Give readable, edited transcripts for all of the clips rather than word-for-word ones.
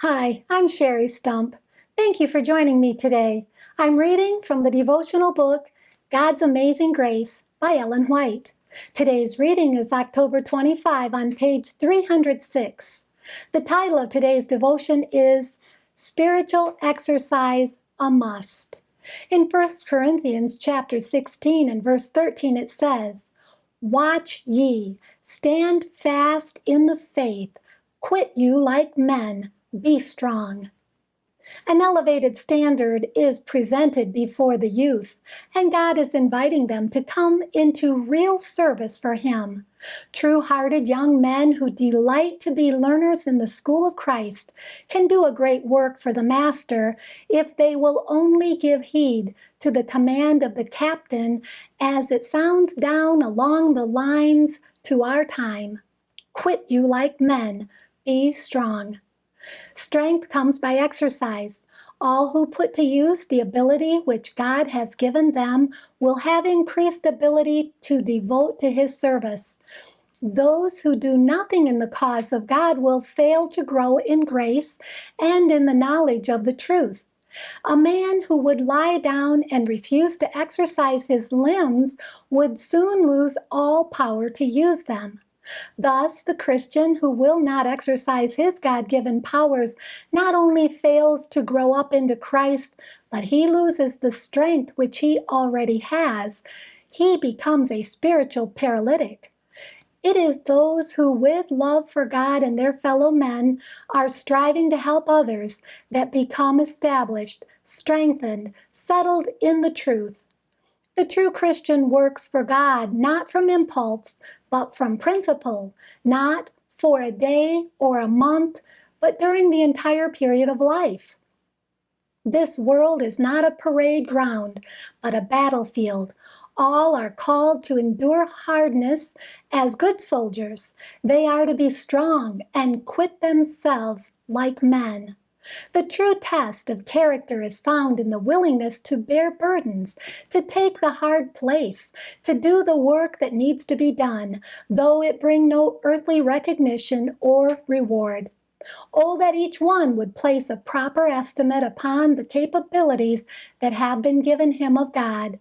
Hi, I'm Sherry Stump. Thank you for joining me today. I'm reading from the devotional book, God's Amazing Grace by Ellen White. Today's reading is October 25 on page 306. The title of today's devotion is Spiritual Exercise a Must. In 1 Corinthians chapter 16 and verse 13 it says, "Watch ye, stand fast in the faith, quit you like men, be strong." An elevated standard is presented before the youth, and God is inviting them to come into real service for Him. True-hearted young men who delight to be learners in the school of Christ can do a great work for the Master if they will only give heed to the command of the captain as it sounds down along the lines to our time. Quit you like men, be strong. Strength comes by exercise. All who put to use the ability which God has given them will have increased ability to devote to His service. Those who do nothing in the cause of God will fail to grow in grace and in the knowledge of the truth. A man who would lie down and refuse to exercise his limbs would soon lose all power to use them. Thus, the Christian who will not exercise his God-given powers not only fails to grow up into Christ, but he loses the strength which he already has. He becomes a spiritual paralytic. It is those who, with love for God and their fellow men, are striving to help others that become established, strengthened, settled in the truth. The true Christian works for God, not from impulse, but from principle, not for a day or a month, but during the entire period of life. This world is not a parade ground, but a battlefield. All are called to endure hardness as good soldiers. They are to be strong and quit themselves like men. The true test of character is found in the willingness to bear burdens, to take the hard place, to do the work that needs to be done, though it bring no earthly recognition or reward. Oh, that each one would place a proper estimate upon the capabilities that have been given him of God.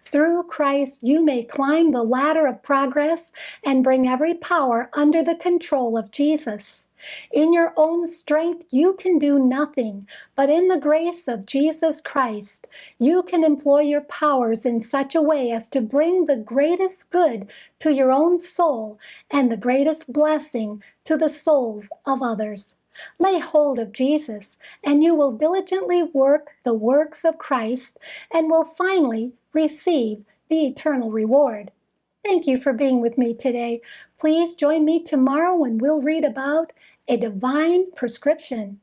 Through Christ, you may climb the ladder of progress and bring every power under the control of Jesus. In your own strength, you can do nothing, but in the grace of Jesus Christ, you can employ your powers in such a way as to bring the greatest good to your own soul and the greatest blessing to the souls of others. Lay hold of Jesus, and you will diligently work the works of Christ and will finally receive the eternal reward. Thank you for being with me today. Please join me tomorrow when we'll read about a divine prescription.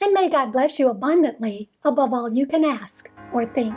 And may God bless you abundantly above all you can ask or think.